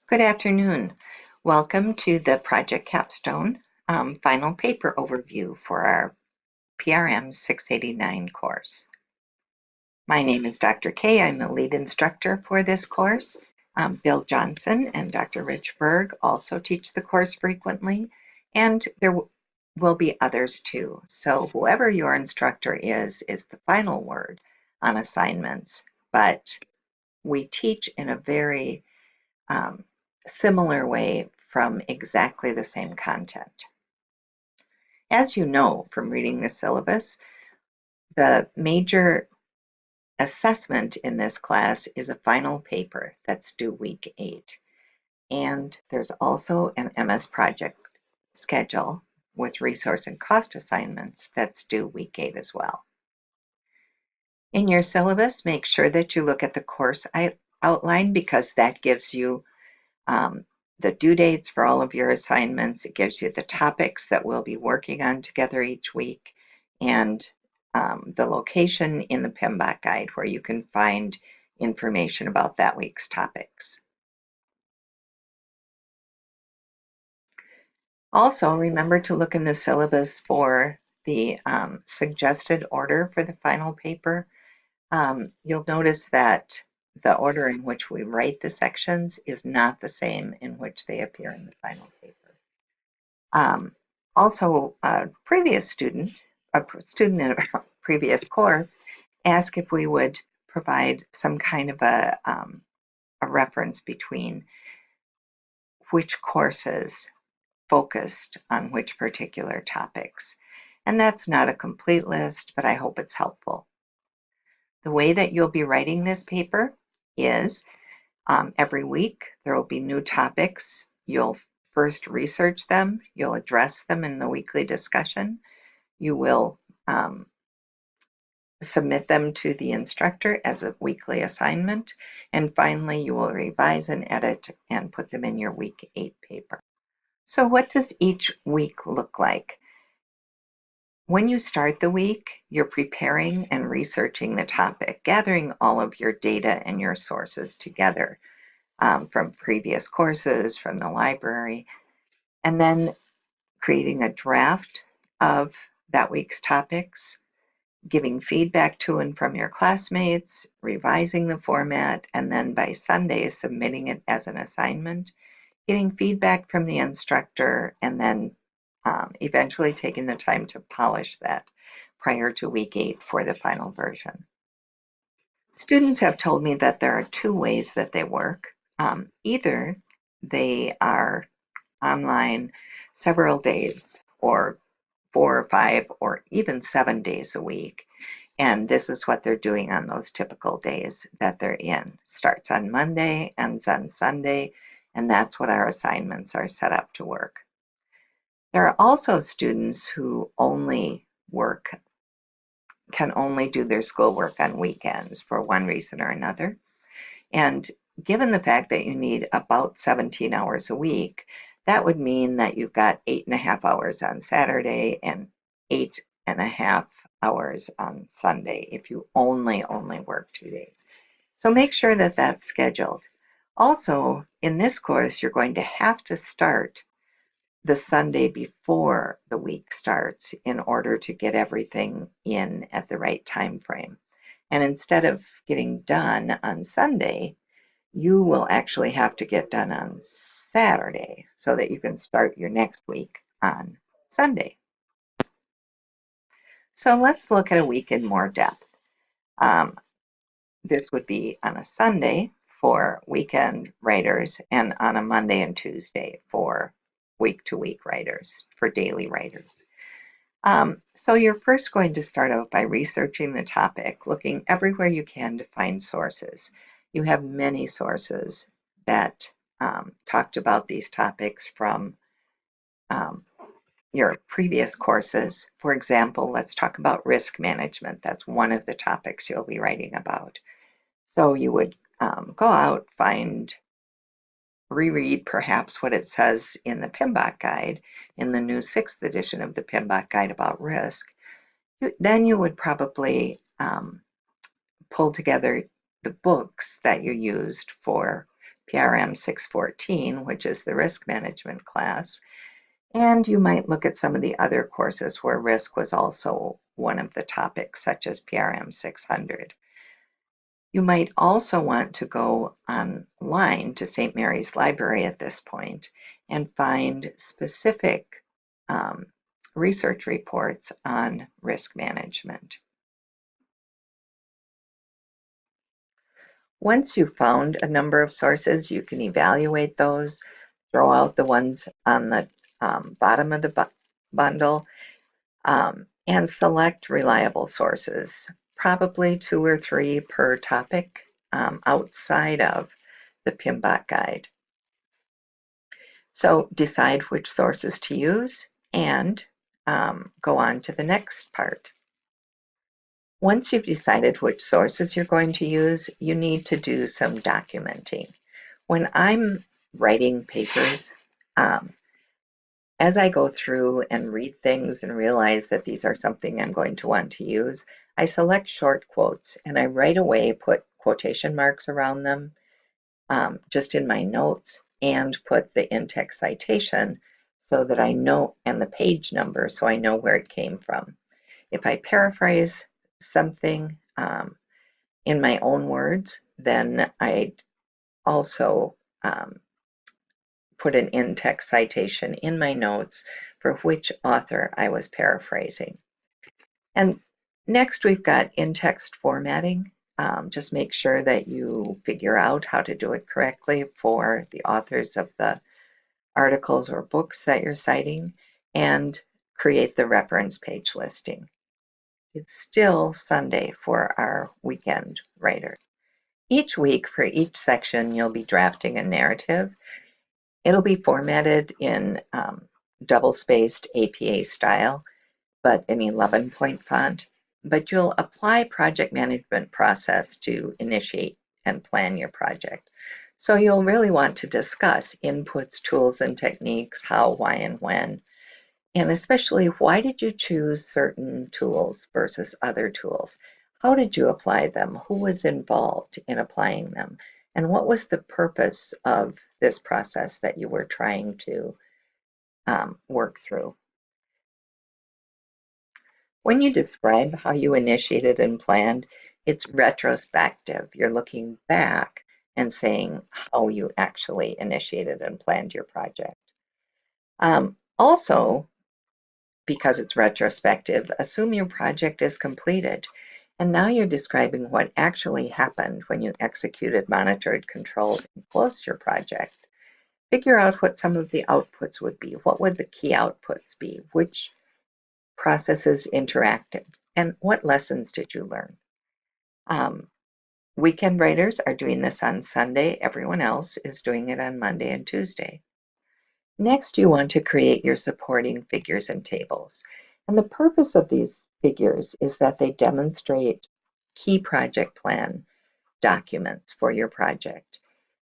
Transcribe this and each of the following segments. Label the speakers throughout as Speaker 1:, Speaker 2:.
Speaker 1: Good afternoon. Welcome to the Project Capstone final paper overview for our PRM689 course. My name is Dr. Kay. I'm the lead instructor for this course. Bill Johnson and Dr. Rich Berg also teach the course frequently, and there will be others too. So whoever your instructor is the final word on assignments, but we teach in a very similar way from exactly the same content. As you know from reading the syllabus, the major assessment in this class is a final paper that's due week 8. And there's also an MS project schedule with resource and cost assignments that's due week 8 as well. In your syllabus, make sure that you look at the course outline because that gives you the due dates for all of your assignments. It gives you the topics that we'll be working on together each week, and the location in the PMBOK guide where you can find information about that week's topics. Also, remember to look in the syllabus for the suggested order for the final paper. You'll notice that the order in which we write the sections is not the same in which they appear in the final paper. Also, a student in a previous course asked if we would provide some kind of a reference between which courses focused on which particular topics. And that's not a complete list, but I hope it's helpful. The way that you'll be writing this paper is every week there will be new topics. You'll first research them, you'll address them in the weekly discussion, you will submit them to the instructor as a weekly assignment, and finally you will revise and edit and put them in your week 8 paper. So what does each week look like? When you start the week, you're preparing and researching the topic, gathering all of your data and your sources together from previous courses, from the library, and then creating a draft of that week's topics, giving feedback to and from your classmates, revising the format, and then by Sunday submitting it as an assignment, getting feedback from the instructor, and then eventually taking the time to polish that prior to week 8 for the final version. Students have told me that there are 2 ways that they work. Either they are online several days, or 4 or 5 or even 7 days a week, and this is what they're doing on those typical days that they're in. Starts on Monday, ends on Sunday, and that's what our assignments are set up to work. There are also students who can only do their schoolwork on weekends for one reason or another. And given the fact that you need about 17 hours a week, that would mean that you've got 8.5 hours on Saturday and 8.5 hours on Sunday if you only work 2 days. So make sure that that's scheduled. Also, in this course, you're going to have to start the Sunday before the week starts in order to get everything in at the right time frame. And instead of getting done on Sunday, you will actually have to get done on Saturday so that you can start your next week on Sunday. So let's look at a week in more depth. This would be on a Sunday for weekend writers and on a Monday and Tuesday for week-to-week writers, for daily writers. So you're first going to start out by researching the topic, looking everywhere you can to find sources. You have many sources that talked about these topics from your previous courses. For example, let's talk about risk management. That's one of the topics you'll be writing about. So you would go out, reread perhaps what it says in the PMBOK guide, in the new 6th edition of the PMBOK guide about risk. Then you would probably pull together the books that you used for PRM614, which is the risk management class. And you might look at some of the other courses where risk was also one of the topics, such as PRM600. You might also want to go online to St. Mary's Library at this point and find specific research reports on risk management. Once you've found a number of sources, you can evaluate those, throw out the ones on the bottom of the bundle, and select reliable sources, probably 2 or 3 per topic outside of the PMBOK guide. So decide which sources to use and go on to the next part. Once you've decided which sources you're going to use, you need to do some documenting. When I'm writing papers, as I go through and read things and realize that these are something I'm going to want to use, I select short quotes and I right away put quotation marks around them just in my notes and put the in-text citation so that I know, and the page number so I know where it came from. If I paraphrase something in my own words, then I also put an in-text citation in my notes for which author I was paraphrasing. And next we've got in-text formatting. Just make sure that you figure out how to do it correctly for the authors of the articles or books that you're citing, and create the reference page listing. It's still Sunday for our weekend writers. Each week for each section, you'll be drafting a narrative. It'll be formatted in double-spaced APA style, but an 11-point font. But you'll apply project management process to initiate and plan your project. So you'll really want to discuss inputs, tools, and techniques, how, why, and when. And especially, why did you choose certain tools versus other tools? How did you apply them? Who was involved in applying them? And what was the purpose of this process that you were trying to work through? When you describe how you initiated and planned, it's retrospective. You're looking back and saying how you actually initiated and planned your project. Also, because it's retrospective, assume your project is completed. And now you're describing what actually happened when you executed, monitored, controlled, and closed your project. Figure out what some of the outputs would be. What would the key outputs be? Which processes interacted? And what lessons did you learn? Weekend writers are doing this on Sunday. Everyone else is doing it on Monday and Tuesday. Next, you want to create your supporting figures and tables. And the purpose of these figures is that they demonstrate key project plan documents for your project.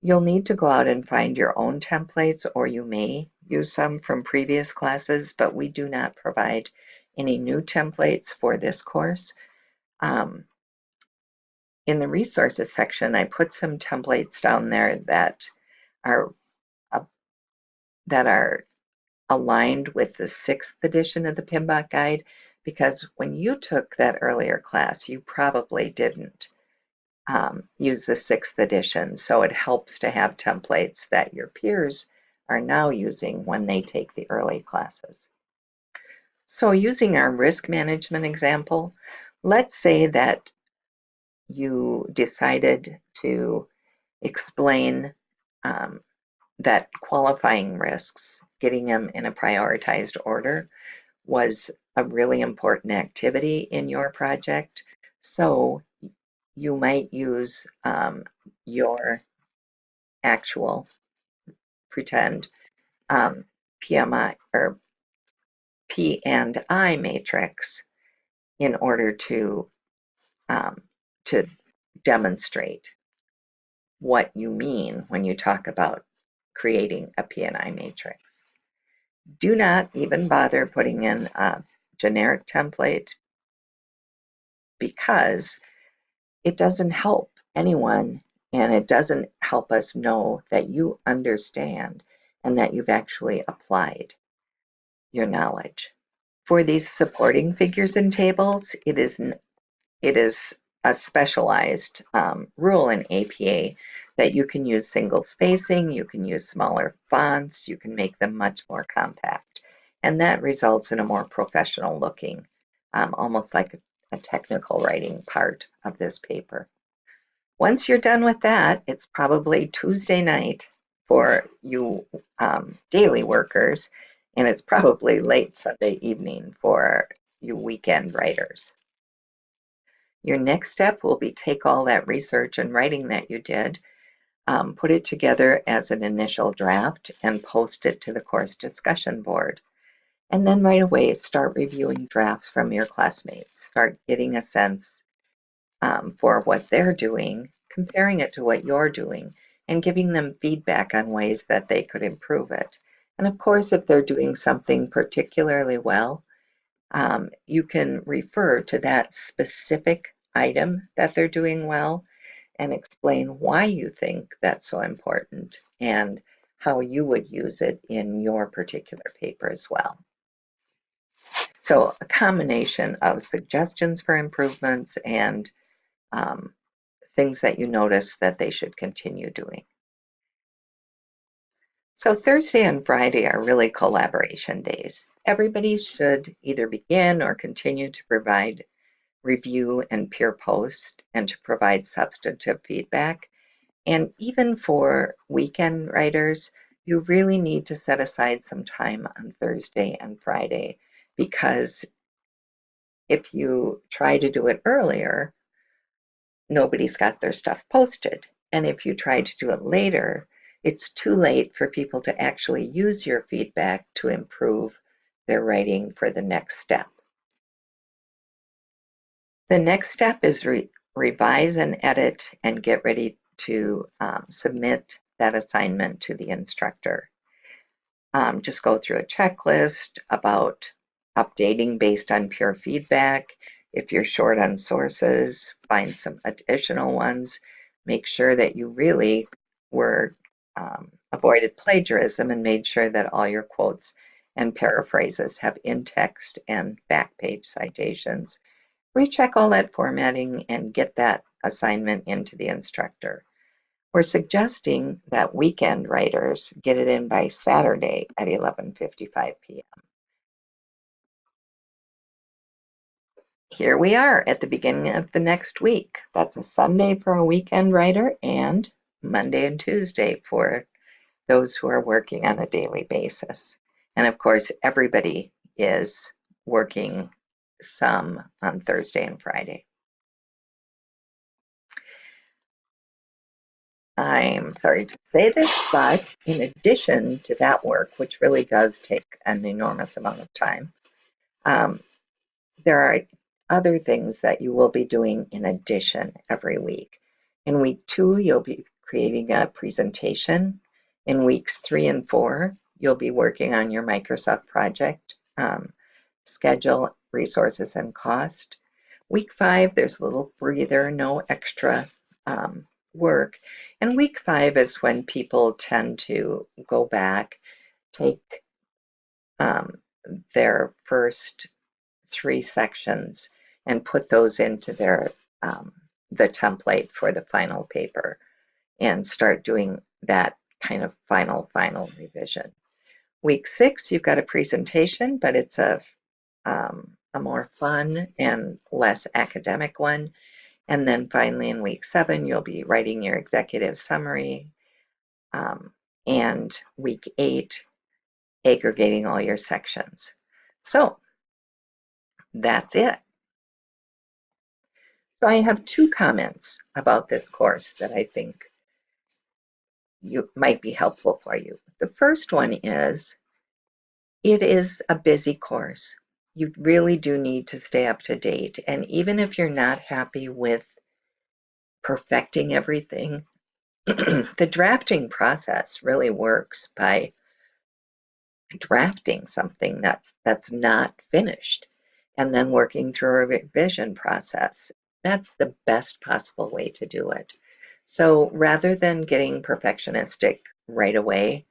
Speaker 1: You'll need to go out and find your own templates, or you may use some from previous classes, but we do not provide any new templates for this course. In the resources section, I put some templates down there that are aligned with the 6th edition of the PMBOK guide, because when you took that earlier class, you probably didn't use the 6th edition, so it helps to have templates that your peers are now using when they take the early classes. So using our risk management example, let's say that you decided to explain that qualifying risks, getting them in a prioritized order, was a really important activity in your project. So you might use your actual pretend PMI or P&I matrix in order to demonstrate what you mean when you talk about creating a P&I matrix. Do not even bother putting in a generic template, because it doesn't help anyone and it doesn't help us know that you understand and that you've actually applied your knowledge. For these supporting figures and tables, it is a specialized rule in APA that you can use single spacing, you can use smaller fonts, you can make them much more compact. And that results in a more professional looking, almost like a technical writing part of this paper. Once you're done with that, it's probably Tuesday night for you daily workers, and it's probably late Sunday evening for you weekend writers. Your next step will be take all that research and writing that you did, put it together as an initial draft, and post it to the course discussion board. And then right away, start reviewing drafts from your classmates. Start getting a sense for what they're doing, comparing it to what you're doing, and giving them feedback on ways that they could improve it. And of course, if they're doing something particularly well, you can refer to that specific item that they're doing well and explain why you think that's so important and how you would use it in your particular paper as well. So a combination of suggestions for improvements and things that you notice that they should continue doing. So Thursday and Friday are really collaboration days. Everybody should either begin or continue to provide review and peer post and to provide substantive feedback. And even for weekend writers, you really need to set aside some time on Thursday and Friday, because if you try to do it earlier, nobody's got their stuff posted. And if you try to do it later, it's too late for people to actually use your feedback to improve their writing for the next step. The next step is revise and edit and get ready to submit that assignment to the instructor. Just go through a checklist about updating based on peer feedback. If you're short on sources, find some additional ones. Make sure that you really were avoided plagiarism and made sure that all your quotes and paraphrases have in-text and back page citations. Recheck all that formatting and get that assignment into the instructor. We're suggesting that weekend writers get it in by Saturday at 11:55 p.m. Here we are at the beginning of the next week. That's a Sunday for a weekend writer and Monday and Tuesday for those who are working on a daily basis. And of course, everybody is working some on Thursday and Friday. I'm sorry to say this, but in addition to that work, which really does take an enormous amount of time, there are other things that you will be doing in addition every week. In week 2, you'll be creating a presentation. In weeks 3 and 4, you'll be working on your Microsoft project, schedule, resources, and cost. Week 5, there's a little breather, no extra work. And week 5 is when people tend to go back, take their first 3 sections and put those into their the template for the final paper and start doing that kind of final revision. Week 6, you've got a presentation, but it's a more fun and less academic one. And then finally in week 7, you'll be writing your executive summary. And week 8, aggregating all your sections. So that's it. So I have 2 comments about this course that I think might be helpful for you. The first one is, it is a busy course. You really do need to stay up to date. And even if you're not happy with perfecting everything, the drafting process really works by drafting something that's not finished and then working through a revision process. That's the best possible way to do it. So rather than getting perfectionistic right away,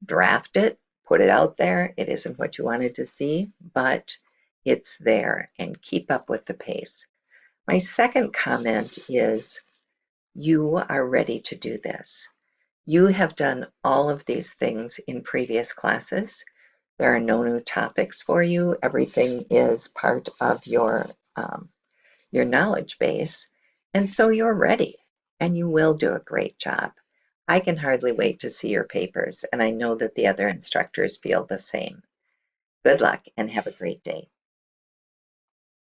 Speaker 1: draft it, put it out there. It isn't what you wanted to see, but it's there, and keep up with the pace. My second comment is you are ready to do this. You have done all of these things in previous classes. There are no new topics for you. Everything is part of your knowledge base, and so you're ready, and you will do a great job. I can hardly wait to see your papers, and I know that the other instructors feel the same. Good luck and have a great day.